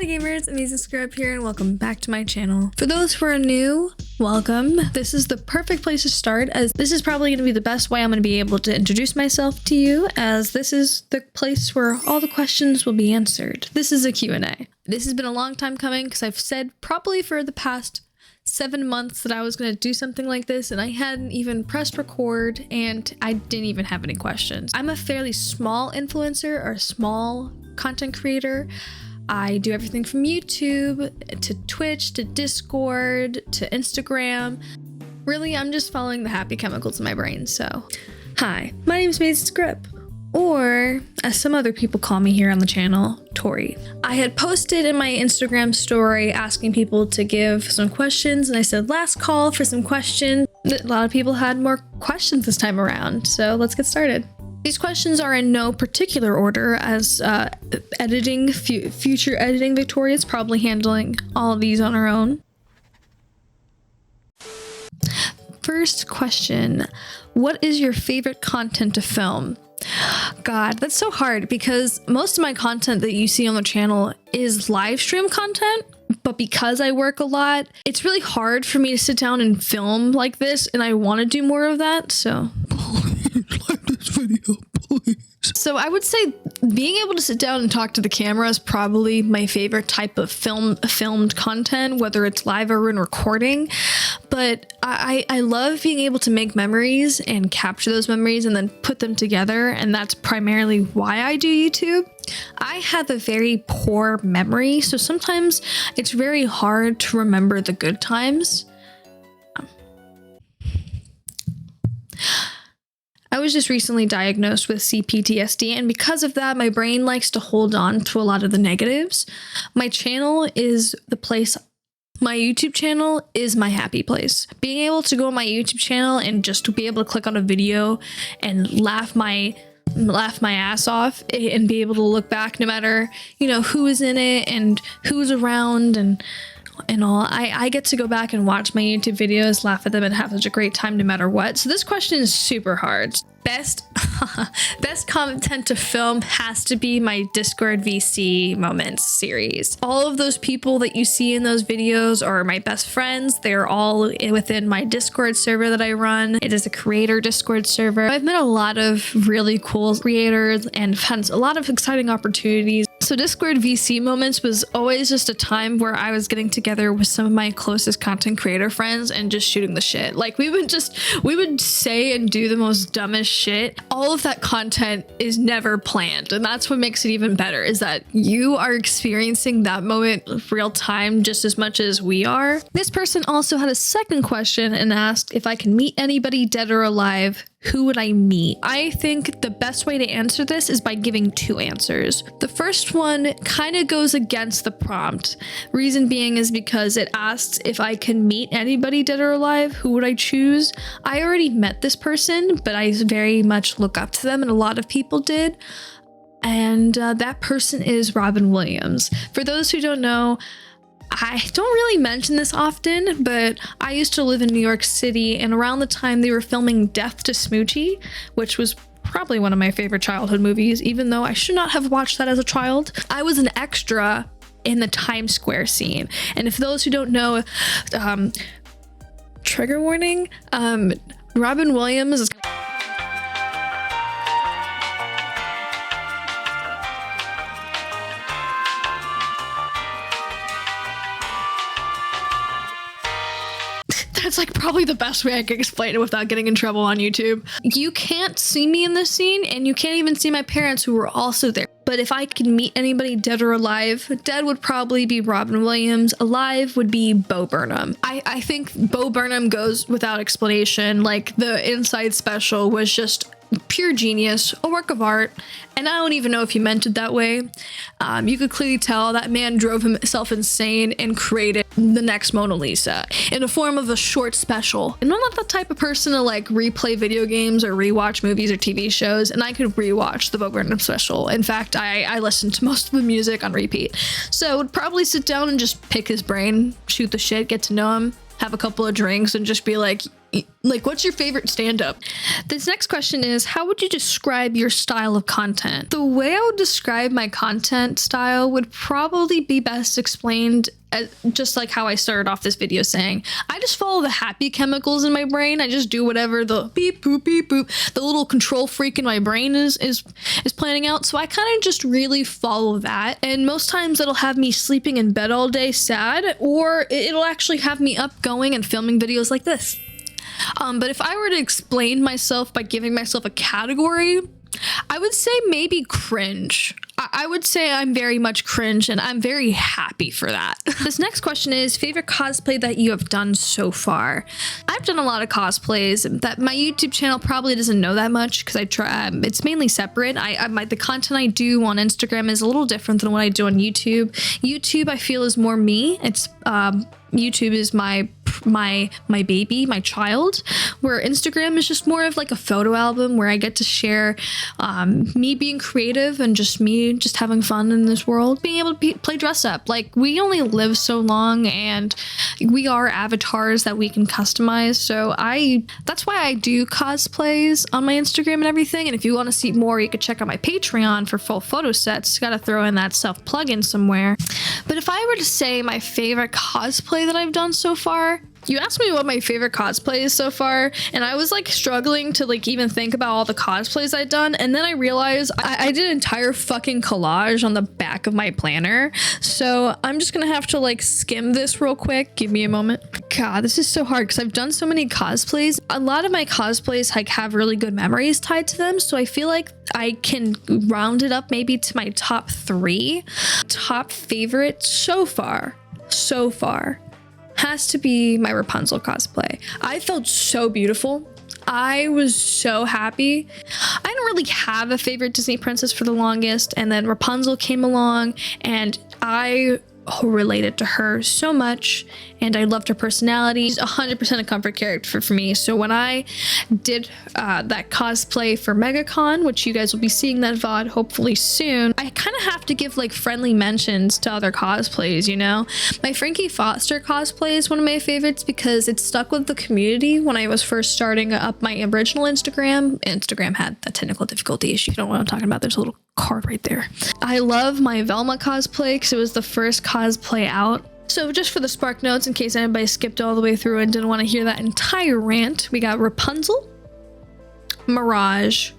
Howdy gamers, Amazing Scrub here and welcome back to my channel. For those who are new, welcome. This is the perfect place to start, as this is probably going to be the best way I'm going to be able to introduce myself to you, as this is the place where all the questions will be answered. This is a Q&A. This has been a long time coming because I've said probably for the past 7 months that I was going to do something like this, and I hadn't even pressed record and I didn't even have any questions. I'm a fairly small influencer or small content creator. I do everything from YouTube to Twitch to Discord to Instagram. Really, I'm just following the happy chemicals in my brain. So, hi, my name is Amazing Scrub, or as some other people call me here on the channel, Tori. I had posted in my Instagram story asking people to give some questions, and I said last call for some questions. A lot of people had more questions this time around, so let's get started. These questions are in no particular order, as future editing Victoria is probably handling all of these on her own. First question, what is your favorite content to film? God, that's so hard because most of my content that you see on the channel is live stream content, but because I work a lot, it's really hard for me to sit down and film like this, and I want to do more of that, so like this video, please. So I would say being able to sit down and talk to the camera is probably my favorite type of filmed content, whether it's live or in recording. But I love being able to make memories and capture those memories and then put them together, and that's primarily why I do YouTube. I have a very poor memory, so sometimes it's very hard to remember the good times. I was just recently diagnosed with CPTSD, and because of that, my brain likes to hold on to a lot of the negatives. My channel is the place. My YouTube channel is my happy place. Being able to go on my YouTube channel and just to be able to click on a video and laugh my ass off and be able to look back no matter, you know, who is in it and who's around and all. I get to go back and watch my YouTube videos, laugh at them, and have such a great time no matter what. So this question is super hard. Best content to film has to be my Discord VC Moments series. All of those people that you see in those videos are my best friends. They're all within my Discord server that I run. It is a creator Discord server. I've met a lot of really cool creators and had a lot of exciting opportunities. So Discord VC Moments was always just a time where I was getting together with some of my closest content creator friends and just shooting the shit. Like we would say and do the most dumbest shit. All of that content is never planned, and that's what makes it even better, is that you are experiencing that moment real time just as much as we are. This person also had a second question and asked if I can meet anybody dead or alive, who would I meet? I think the best way to answer this is by giving two answers. The first one kind of goes against the prompt. Reason being is because it asks if I can meet anybody dead or alive, who would I choose? I already met this person, but I very much look up to them, and a lot of people did. And that person is Robin Williams. For those who don't know, I don't really mention this often, but I used to live in New York City, and around the time they were filming Death to Smoochie, which was probably one of my favorite childhood movies, even though I should not have watched that as a child, I was an extra in the Times Square scene. And if those who don't know, trigger warning, Robin Williams is It's like probably the best way I can explain it without getting in trouble on YouTube. You can't see me in this scene, and you can't even see my parents who were also there. But if I could meet anybody dead or alive, dead would probably be Robin Williams, alive would be Bo Burnham. I think Bo Burnham goes without explanation. Like, the Inside special was just pure genius, a work of art, and I don't even know if he meant it that way. You could clearly tell that man drove himself insane and created the next Mona Lisa in the form of a short special. And I'm not the type of person to like replay video games or rewatch movies or TV shows, and I could rewatch the Bo Burnham special. In fact, I listened to most of the music on repeat. So I would probably sit down and just pick his brain, shoot the shit, get to know him, have a couple of drinks, and just be like, Like, what's your favorite stand-up? This next question is, how would you describe your style of content? The way I would describe my content style would probably be best explained as just like how I started off this video saying, I just follow the happy chemicals in my brain. I just do whatever the beep boop beep boop, the little control freak in my brain is planning out. So I kind of just really follow that. And most times it'll have me sleeping in bed all day sad, or it'll actually have me up going and filming videos like this. But if I were to explain myself by giving myself a category, I would say maybe cringe. I would say I'm very much cringe, and I'm very happy for that. This next question is favorite cosplay that you have done so far. I've done a lot of cosplays that my YouTube channel probably doesn't know that much because I try. It's mainly separate. The content I do on Instagram is a little different than what I do on YouTube. YouTube I feel is more me. It's YouTube is my baby, my child, where Instagram is just more of like a photo album where I get to share me being creative and just me just having fun in this world, being able to play dress up. Like, we only live so long, and we are avatars that we can customize. So that's why I do cosplays on my Instagram and everything. And if you want to see more, you could check out my Patreon for full photo sets. Gotta throw in that self plug-in somewhere. But if I were to say my favorite cosplay that I've done so far, you asked me what my favorite cosplay is so far, and I was like struggling to like even think about all the cosplays I'd done, and then I realized I did an entire fucking collage on the back of my planner. So I'm just gonna have to like skim this real quick. Give me a moment. God, this is so hard because I've done so many cosplays. A lot of my cosplays like have really good memories tied to them, so I feel like I can round it up maybe to my top 3. Top favorite so far has to be my Rapunzel cosplay. I felt so beautiful. I was so happy. I didn't really have a favorite Disney princess for the longest, and then Rapunzel came along, and I related to her so much, and I loved her personality. She's 100% a comfort character for me. So when I did that cosplay for MegaCon, which you guys will be seeing that VOD hopefully soon, I kind of have to give like friendly mentions to other cosplays, you know? My Frankie Foster cosplay is one of my favorites because it stuck with the community when I was first starting up my original Instagram. Instagram had a technical difficulty issue. You don't know what I'm talking about. There's a little card right there. I love my Velma cosplay because it was the first cosplay out. So just for the spark notes, in case anybody skipped all the way through and didn't want to hear that entire rant, we got Rapunzel, Mirage,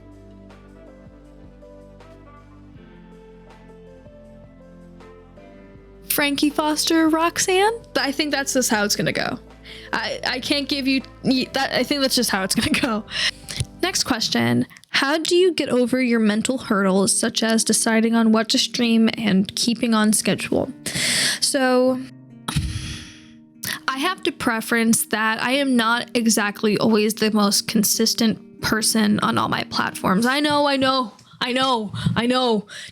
Frankie Foster, Roxanne. I think that's just how it's gonna go. I can't give you that. I think that's just how it's gonna go. Next question. How do you get over your mental hurdles, such as deciding on what to stream and keeping on schedule? So I have to preference that I am not exactly always the most consistent person on all my platforms. I know.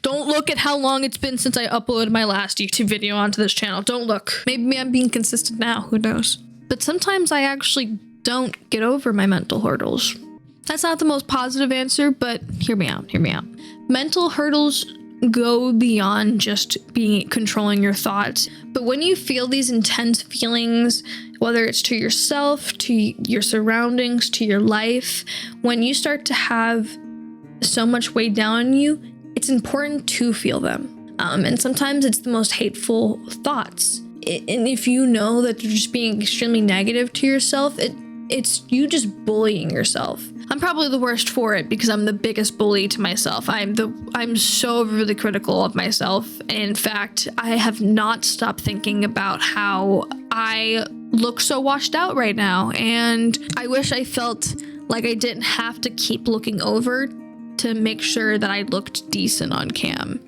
Don't look at how long it's been since I uploaded my last YouTube video onto this channel. Don't look. Maybe I'm being consistent now. Who knows? But sometimes I actually don't get over my mental hurdles. That's not the most positive answer, but hear me out. Mental hurdles go beyond just controlling your thoughts. But when you feel these intense feelings, whether it's to yourself, to your surroundings, to your life, when you start to have so much weight down on you, it's important to feel them. And sometimes it's the most hateful thoughts. And if you know that you're just being extremely negative to yourself, it's you just bullying yourself. I'm probably the worst for it because I'm the biggest bully to myself. I'm so really critical of myself. In fact, I have not stopped thinking about how I look so washed out right now. And I wish I felt like I didn't have to keep looking over to make sure that I looked decent on cam.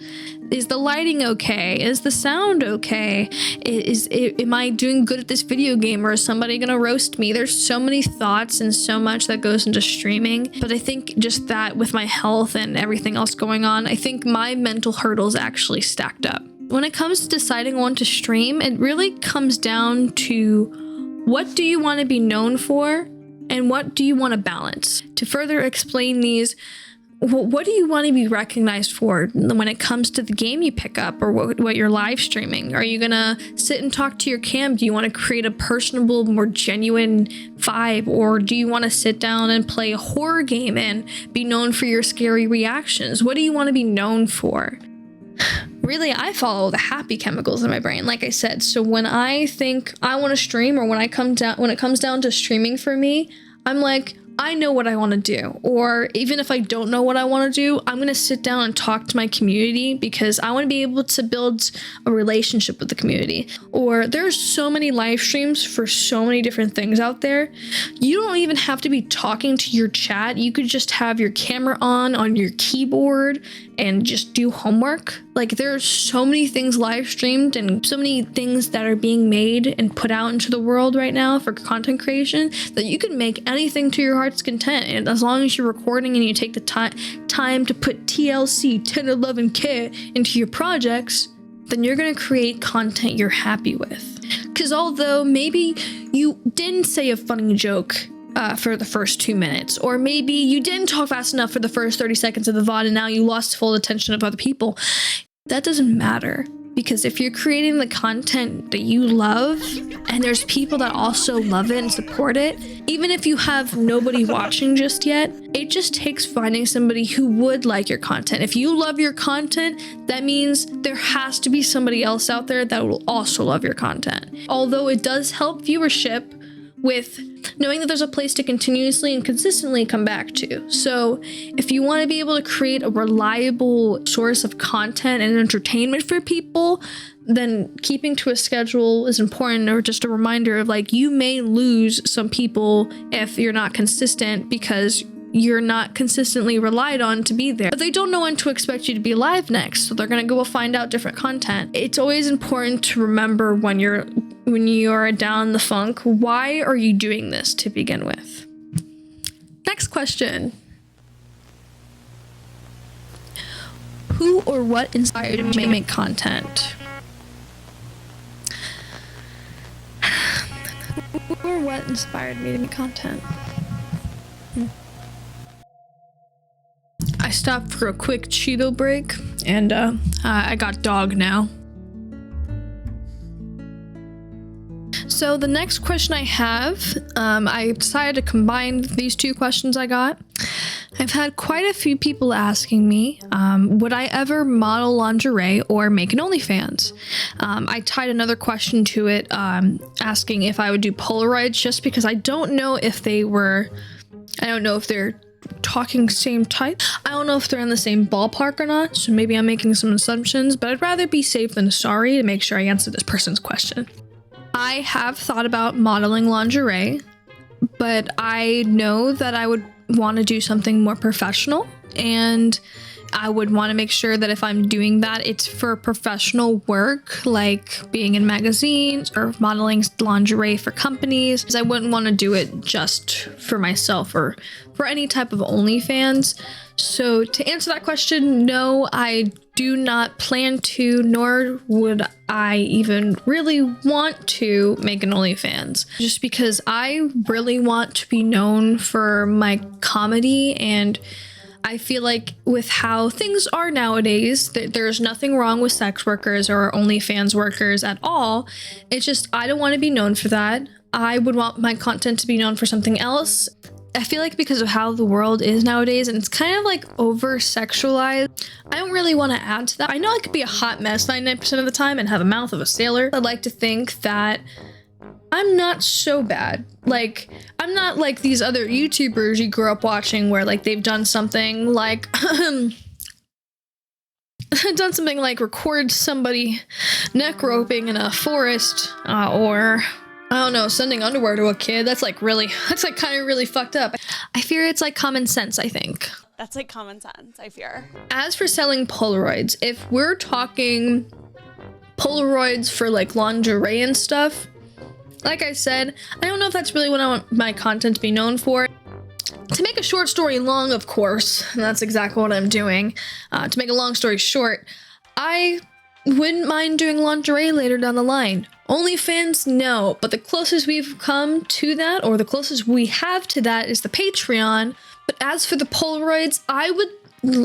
Is the lighting okay? Is the sound okay? Am I doing good at this video game, or is somebody gonna roast me? There's so many thoughts and so much that goes into streaming, but I think just that with my health and everything else going on, I think my mental hurdles actually stacked up. When it comes to deciding when to stream, it really comes down to what do you want to be known for and what do you want to balance? To further explain these, what do you want to be recognized for when it comes to the game you pick up or what you're live streaming? Are you gonna sit and talk to your cam? Do you want to create a personable, more genuine vibe? Or do you want to sit down and play a horror game and be known for your scary reactions? What do you want to be known for? Really, I follow the happy chemicals in my brain, like I said. So when I think I want to stream, or when it comes down to streaming for me, I'm like, I know what I want to do. Or even if I don't know what I want to do, I'm going to sit down and talk to my community because I want to be able to build a relationship with the community. Or there's so many live streams for so many different things out there. You don't even have to be talking to your chat. You could just have your camera on your keyboard and just do homework. Like, there's so many things live streamed and so many things that are being made and put out into the world right now for content creation that you can make anything to your heart's content. And as long as you're recording and you take the time to put TLC 1011K into your projects, then you're gonna create content you're happy with. Because although maybe you didn't say a funny joke for the first 2 minutes, or maybe you didn't talk fast enough for the first 30 seconds of the VOD and now you lost full attention of other people, that doesn't matter. Because if you're creating the content that you love and there's people that also love it and support it, even if you have nobody watching just yet, it just takes finding somebody who would like your content. If you love your content, that means there has to be somebody else out there that will also love your content. Although it does help viewership with knowing that there's a place to continuously and consistently come back to. So if you want to be able to create a reliable source of content and entertainment for people, then keeping to a schedule is important, or just a reminder of like, you may lose some people if you're not consistent because you're not consistently relied on to be there. But they don't know when to expect you to be live next, so they're gonna go find out different content. It's always important to remember when you're down the funk, why are you doing this to begin with? Next question. Who or what inspired you to make content? Who or what inspired me to make content? I stopped for a quick Cheeto break, and I got dog now. So the next question I have, I decided to combine these two questions I got. I've had quite a few people asking me, would I ever model lingerie or make an OnlyFans? I tied another question to it, asking if I would do Polaroids, just because I don't know if they're talking same type. I don't know if they're in the same ballpark or not, so maybe I'm making some assumptions, but I'd rather be safe than sorry to make sure I answer this person's question. I have thought about modeling lingerie, but I know that I would want to do something more professional, and I would want to make sure that if I'm doing that, it's for professional work, like being in magazines or modeling lingerie for companies, because I wouldn't want to do it just for myself or for any type of OnlyFans. So to answer that question, no, I do not plan to, nor would I even really want to make an OnlyFans, just because I really want to be known for my comedy. And I feel like with how things are nowadays, there's nothing wrong with sex workers or OnlyFans workers at all. It's just, I don't want to be known for that. I would want my content to be known for something else. I feel like because of how the world is nowadays, and it's kind of like over sexualized, I don't really want to add to that. I know I could be a hot mess 99% of the time and have a mouth of a sailor. I'd like to think that I'm not so bad. Like, I'm not like these other YouTubers you grew up watching where like they've done something like record somebody neck roping in a forest, or I don't know, sending underwear to a kid. That's like kind of really fucked up. I fear it's like common sense, I think. That's like common sense, I fear. As for selling Polaroids, if we're talking Polaroids for like lingerie and stuff, like I said, I don't know if that's really what I want my content to be known for. To make a short story long, of course, and that's exactly what I'm doing. To make a long story short, I wouldn't mind doing lingerie later down the line. OnlyFans, no, but the closest we've come to that, or the closest we have to that, is the Patreon. But as for the Polaroids, I would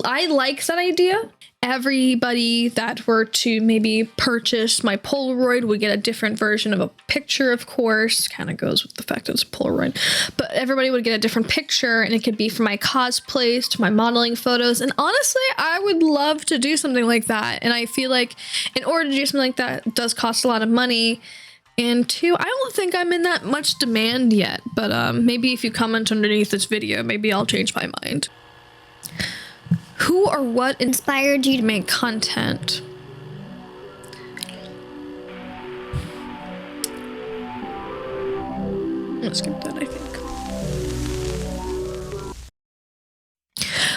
I like that idea. Everybody that were to maybe purchase my Polaroid would get a different version of a picture, of course. Kind of goes with the fact that it's Polaroid. But everybody would get a different picture, and it could be from my cosplays to my modeling photos. And honestly, I would love to do something like that. And I feel like in order to do something like that, it does cost a lot of money. And two, I don't think I'm in that much demand yet. But maybe if you comment underneath this video, maybe I'll change my mind. Who or what inspired you to make content? I'm gonna skip that, I think.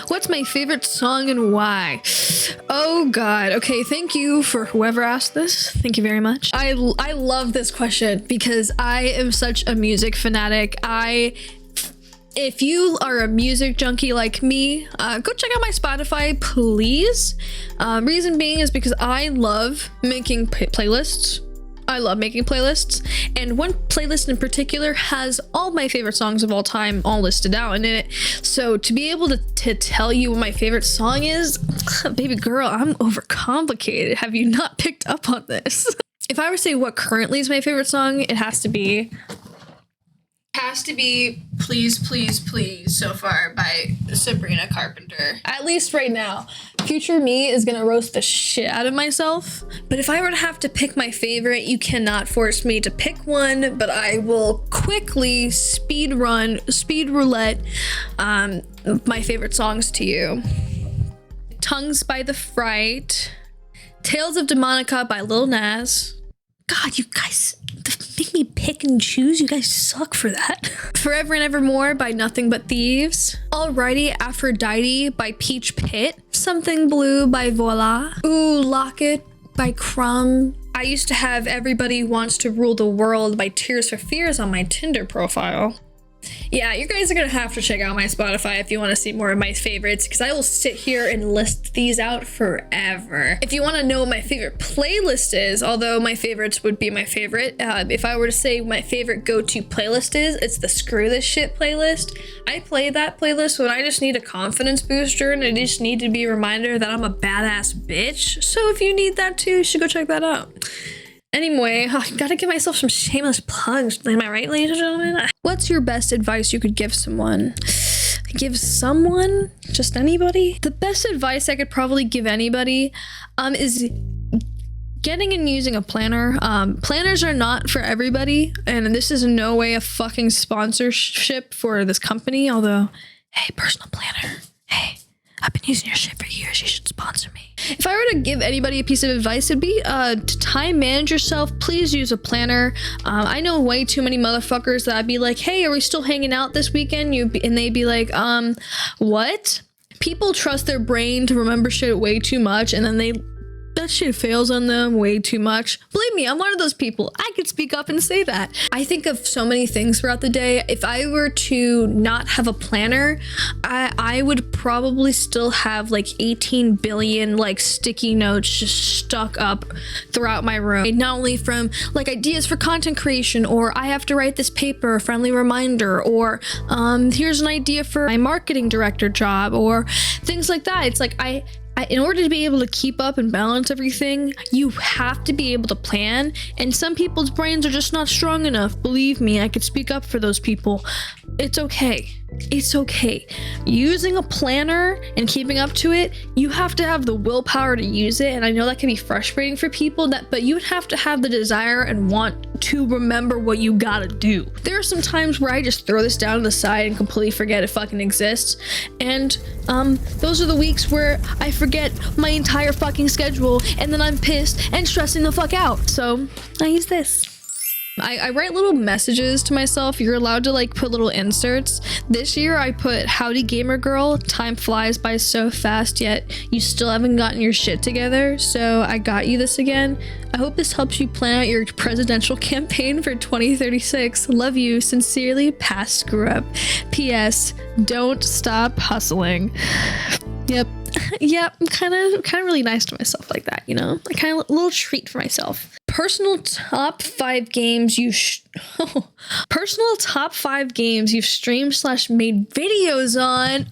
What's my favorite song and why? Oh God. Okay, thank you for whoever asked this. Thank you very much. I love this question because I am such a music fanatic. If you are a music junkie like me, go check out my Spotify, please. Reason being is because I love making playlists. I love making playlists. And one playlist in particular has all my favorite songs of all time all listed out in it. So to be able to tell you what my favorite song is, baby girl, I'm overcomplicated. Have you not picked up on this? If I were to say what currently is my favorite song, it has to be Please, Please, Please so far by Sabrina Carpenter. At least right now. Future me is gonna roast the shit out of myself. But if I were to have to pick my favorite, you cannot force me to pick one, but I will quickly speed roulette my favorite songs to you. Tongues by The Fright, Tales of Demonica by Lil Nas. God, you guys make me pick and choose. You guys suck for that. Forever and Evermore by Nothing But Thieves. Alrighty, Aphrodite by Peach Pit. Something Blue by Voila. Ooh, Locket by Crumb. I used to have Everybody Wants to Rule the World by Tears for Fears on my Tinder profile. Yeah, you guys are gonna have to check out my Spotify if you want to see more of my favorites, because I will sit here and list these out forever. If you want to know what my favorite playlist is, although my favorites would be my favorite, if I were to say my favorite go-to playlist is, it's the Screw This Shit playlist. I play that playlist when I just need a confidence booster and I just need to be a reminder that I'm a badass bitch. So if you need that too, you should go check that out. Anyway, gotta give myself some shameless plugs. Am I right, ladies and gentlemen? What's your best advice you could give someone? Give someone? Just anybody? The best advice I could probably give anybody is getting and using a planner. Planners are not for everybody, and this is in no way a fucking sponsorship for this company, although, hey, personal planner, hey, I've been using your shit for years. You should sponsor me. If I were to give anybody a piece of advice, it'd be to time manage yourself. Please use a planner. I know way too many motherfuckers that I'd be like, hey, are we still hanging out this weekend? And they'd be like, what? People trust their brain to remember shit way too much, and then that shit fails on them way too much. Believe me, I'm one of those people. I could speak up and say that. I think of so many things throughout the day. If I were to not have a planner, I would probably still have like 18 billion like sticky notes just stuck up throughout my room. Not only from like ideas for content creation, or I have to write this paper, a friendly reminder, or here's an idea for my marketing director job, or things like that. It's like in order to be able to keep up and balance everything, you have to be able to plan, and some people's brains are just not strong enough. Believe me, I could speak up for those people. It's okay. It's okay. Using a planner and keeping up to it, you have to have the willpower to use it, and I know that can be frustrating for people, but you have to have the desire and want to remember what you gotta do. There are some times where I just throw this down to the side and completely forget it fucking exists, and those are the weeks where I forget my entire fucking schedule, and then I'm pissed and stressing the fuck out. So I use this. I write little messages to myself. You're allowed to like put little inserts. This year I put, howdy gamer girl, time flies by so fast, yet you still haven't gotten your shit together, so I got you this again. I hope this helps you plan out your presidential campaign for 2036. Love you, sincerely, past screw up. P.S. Don't stop hustling. Yep. Yeah, I'm kind of really nice to myself like that, you know? Like kind of a little treat for myself. Personal top 5 games you personal top 5 games you've streamed / made videos on.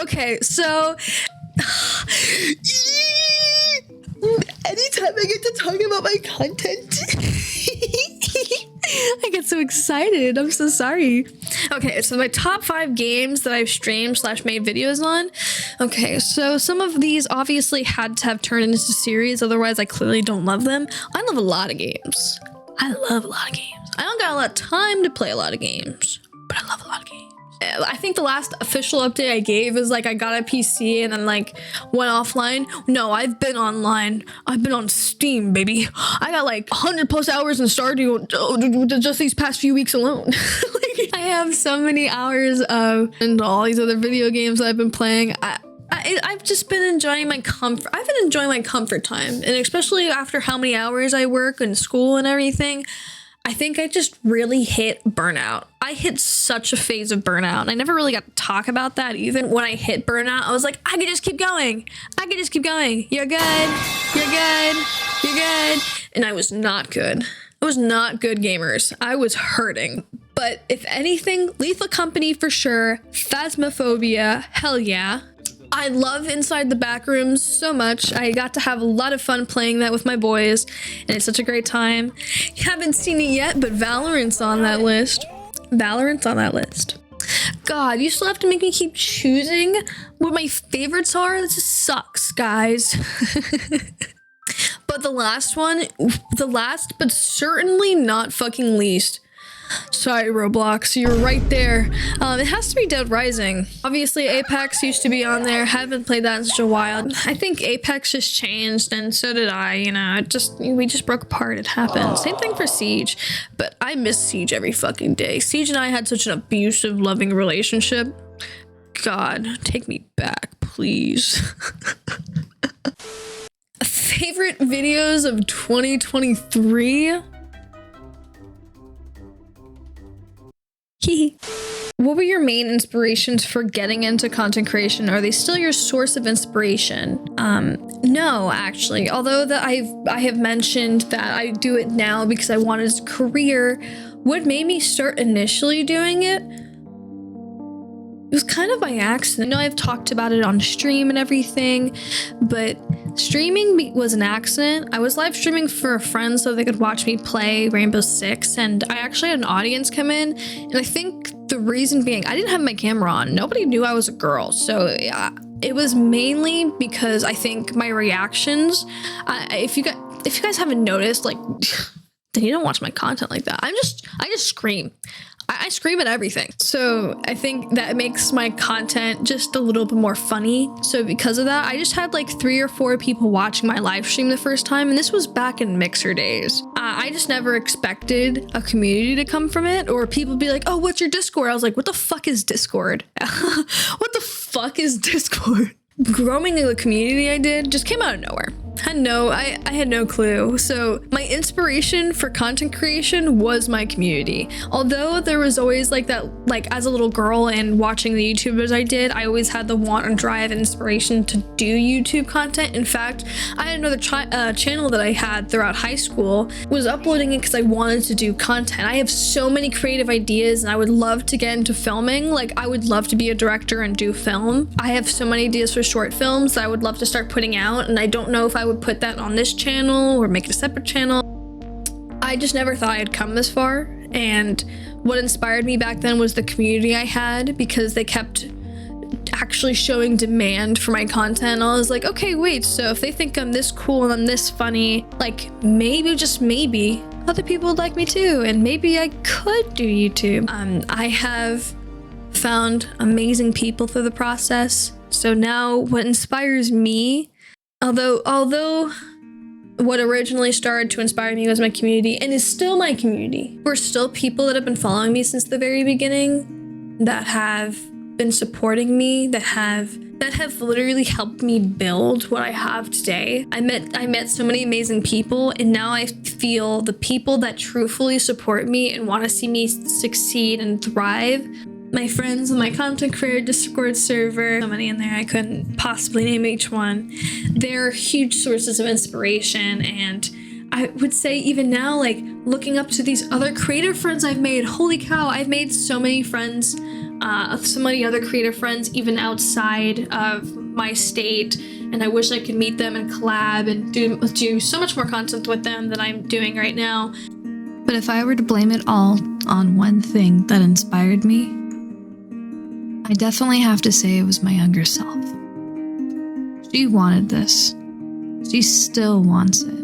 Okay, so anytime I get to talk about my content, I get so excited. I'm so sorry. Okay, so my top 5 games that I've streamed / made videos on. Okay, so some of these obviously had to have turned into series, otherwise I clearly don't love them. I love a lot of games. I love a lot of games. I don't got a lot of time to play a lot of games, but I love a lot of games. I think the last official update I gave is like I got a PC and then like went offline. No, I've been online. I've been on Steam, baby. I got like 100+ hours in Stardew just these past few weeks alone. Like, I have so many hours of and all these other video games that I've been playing. I've just been enjoying my comfort. I've been enjoying my comfort time, and especially after how many hours I work in school and everything. I think I just really hit burnout. I hit such a phase of burnout. I never really got to talk about that either. When I hit burnout, I was like, I can just keep going. I can just keep going. You're good. You're good. You're good. And I was not good. I was not good, gamers. I was hurting. But if anything, Lethal Company for sure. Phasmophobia, hell yeah. I love Inside the Backrooms so much. I got to have a lot of fun playing that with my boys, and it's such a great time. Haven't seen it yet, but Valorant's on that list. Valorant's on that list. God, you still have to make me keep choosing what my favorites are? This just sucks, guys. But the last but certainly not fucking least. Sorry, Roblox, you're right there. It has to be Dead Rising. Obviously, Apex used to be on there. Haven't played that in such a while. I think Apex just changed, and so did I. You know, we just broke apart. It happened. Same thing for Siege, but I miss Siege every fucking day. Siege and I had such an abusive, loving relationship. God, take me back, please. Favorite videos of 2023? What were your main inspirations for getting into content creation? Are they still your source of inspiration? No, actually. Although that I have mentioned that I do it now because I wanted a career, what made me start initially doing it was kind of by accident. I know I've talked about it on stream and everything, but streaming was an accident. I was live streaming for a friend so they could watch me play Rainbow Six, and I actually had an audience come in, and I think the reason being I didn't have my camera on. Nobody knew I was a girl, so yeah, it was mainly because I think my reactions, if you guys haven't noticed, like, then you don't watch my content like that. I just scream. I scream at everything. So I think that makes my content just a little bit more funny. So because of that, I just had like 3 or 4 people watching my live stream the first time. And this was back in Mixer days. I just never expected a community to come from it, or people be like, oh, what's your Discord? I was like, what the fuck is Discord? What the fuck is Discord? Growing in the community I did just came out of nowhere. I had no clue. So my inspiration for content creation was my community. Although there was always like that, like as a little girl and watching the YouTubers I did, I always had the want and drive and inspiration to do YouTube content. In fact, I had another channel that I had throughout high school, was uploading it because I wanted to do content. I have so many creative ideas and I would love to get into filming. Like I would love to be a director and do film. I have so many ideas for short films that I would love to start putting out, and I don't know if I would put that on this channel or make it a separate channel. I just never thought I'd come this far, and what inspired me back then was the community I had, because they kept actually showing demand for my content. I was like, okay, wait, so if they think I'm this cool and I'm this funny, like maybe, just maybe, other people would like me too, and maybe I could do YouTube. I have found amazing people through the process. So now what inspires me, although what originally started to inspire me was my community, and is still my community. We're still people that have been following me since the very beginning, that have been supporting me, that have literally helped me build what I have today. I met so many amazing people, and now I feel the people that truthfully support me and want to see me succeed and thrive. My friends in my content creator Discord server, so many in there, I couldn't possibly name each one. They're huge sources of inspiration, and I would say even now, like looking up to these other creative friends I've made, holy cow, I've made so many friends, so many other creative friends, even outside of my state. And I wish I could meet them and collab and do so much more content with them than I'm doing right now. But if I were to blame it all on one thing that inspired me, I definitely have to say it was my younger self. She wanted this. She still wants it.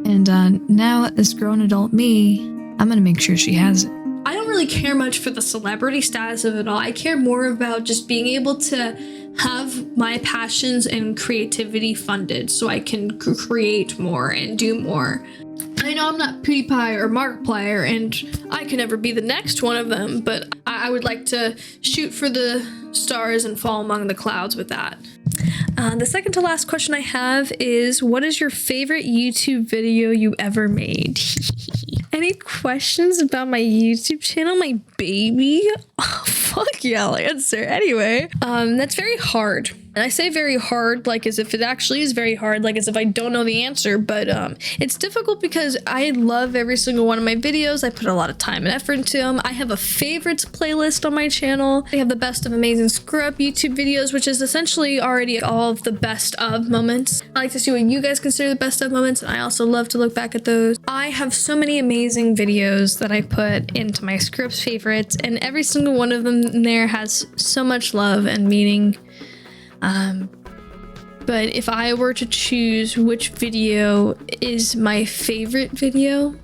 And now, as grown adult me, I'm gonna make sure she has it. I don't really care much for the celebrity status of it all. I care more about just being able to have my passions and creativity funded so I can create more and do more. I know I'm not PewDiePie or Markiplier, and I can never be the next one of them, but I would like to shoot for the stars and fall among the clouds with that. The second to last question I have is, what is your favorite YouTube video you ever made? Any questions about my YouTube channel, my baby? Oh, fuck yeah, I'll answer. Anyway, that's very hard. And I say very hard, like as if it actually is very hard, like as if I don't know the answer, but it's difficult because I love every single one of my videos. I put a lot of time and effort into them. I have a favorites playlist on my channel. I have the best of amazing screw up YouTube videos, which is essentially already all of the best of moments. I like to see what you guys consider the best of moments, and I also love to look back at those. I have so many amazing videos that I put into my scripts favorites, and every single one of them in there has so much love and meaning. But if I were to choose which video is my favorite video,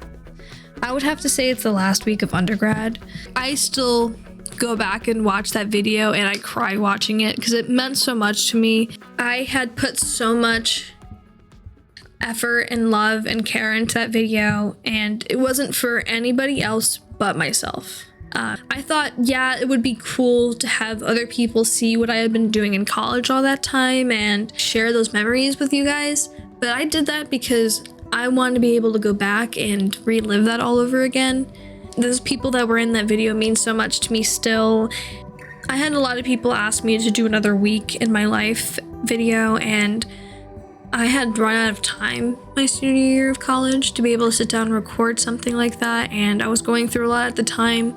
I would have to say it's the last week of undergrad. I still go back and watch that video and I cry watching it because it meant so much to me. I had put so much effort and love and care into that video, and it wasn't for anybody else but myself. I thought, yeah, it would be cool to have other people see what I had been doing in college all that time and share those memories with you guys. But I did that because I wanted to be able to go back and relive that all over again. Those people that were in that video mean so much to me still. I had a lot of people ask me to do another week in my life video, and I had run out of time my senior year of college to be able to sit down and record something like that, and I was going through a lot at the time,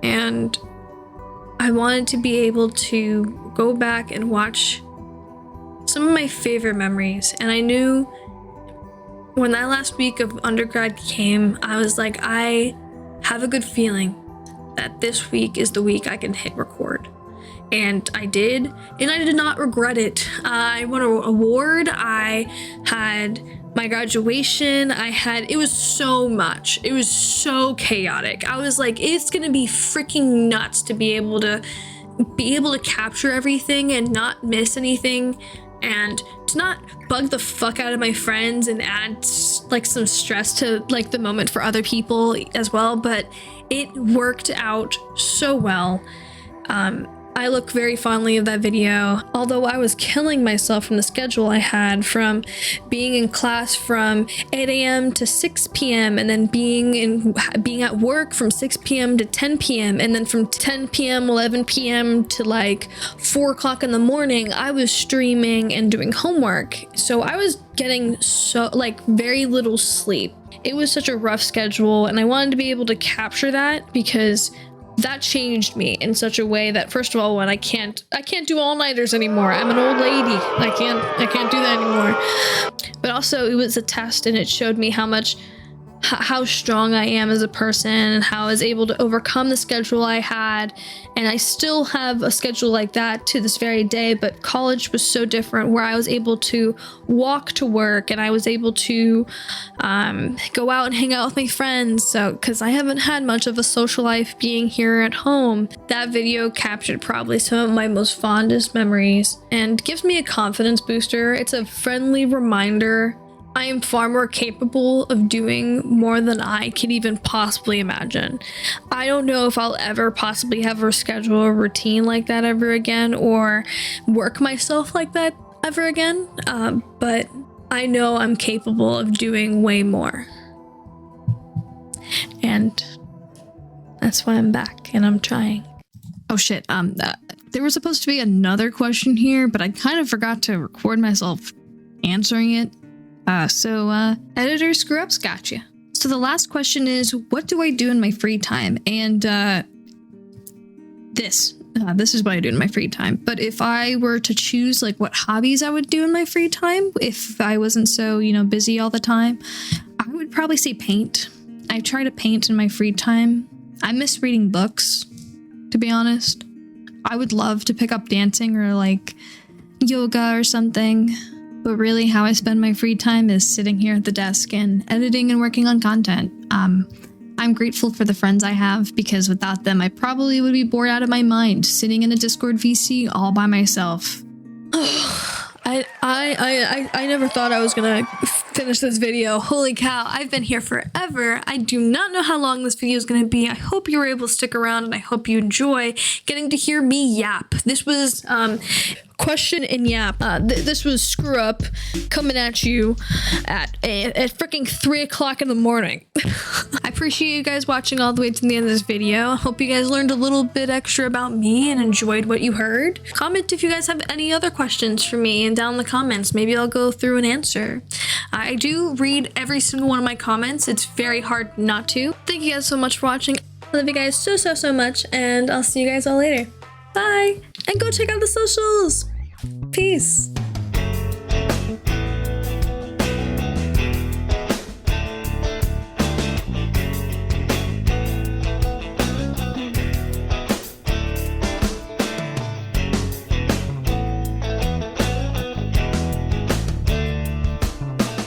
and I wanted to be able to go back and watch some of my favorite memories. And I knew when that last week of undergrad came, I was like, I have a good feeling that this week is the week I can hit record. And I did, and I did not regret it. I won an award, I had my graduation, it was so much. It was so chaotic. I was like, it's gonna be freaking nuts to be able to capture everything and not miss anything, and to not bug the fuck out of my friends and add like some stress to like the moment for other people as well. But it worked out so well. I look very fondly of that video, although I was killing myself from the schedule I had from being in class from 8 a.m. to 6 p.m. and then being at work from 6 p.m. to 10 p.m. and then from 10 p.m., 11 p.m. to like 4 o'clock in the morning, I was streaming and doing homework. So I was getting so like very little sleep. It was such a rough schedule, and I wanted to be able to capture that because that changed me in such a way that, first of all, when I can't do all-nighters anymore. I'm an old lady. I can't do that anymore. But also, it was a test, and it showed me how strong I am as a person and how I was able to overcome the schedule I had. And I still have a schedule like that to this very day, but college was so different, where I was able to walk to work and I was able to go out and hang out with my friends. So, because I haven't had much of a social life being here at home, that video captured probably some of my most fondest memories and gives me a confidence booster. It's a friendly reminder I am far more capable of doing more than I could even possibly imagine. I don't know if I'll ever possibly have a schedule or routine like that ever again, or work myself like that ever again, but I know I'm capable of doing way more. And that's why I'm back and I'm trying. Oh shit, there was supposed to be another question here, but I kind of forgot to record myself answering it. Editor Screw Ups got you. So the last question is, what do I do in my free time? And this is what I do in my free time. But if I were to choose like what hobbies I would do in my free time, if I wasn't so, busy all the time, I would probably say paint. I try to paint in my free time. I miss reading books, to be honest. I would love to pick up dancing or like yoga or something. But really how I spend my free time is sitting here at the desk and editing and working on content. I'm grateful for the friends I have because without them, I probably would be bored out of my mind sitting in a Discord VC all by myself. I never thought I was gonna finish this video. Holy cow, I've been here forever. I do not know how long this video is gonna be. I hope you were able to stick around and I hope you enjoy getting to hear me yap. This was question and yap. This was Screw Up coming at you at freaking 3 o'clock in the morning. I appreciate you guys watching all the way to the end of this video. I hope you guys learned a little bit extra about me and enjoyed what you heard. Comment if you guys have any other questions for me and down in the comments. Maybe I'll go through and answer. I do read every single one of my comments. It's very hard not to. Thank you guys so much for watching. I love you guys so much, and I'll see you guys all later. Bye, and go check out the socials. Peace.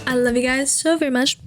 I love you guys so very much.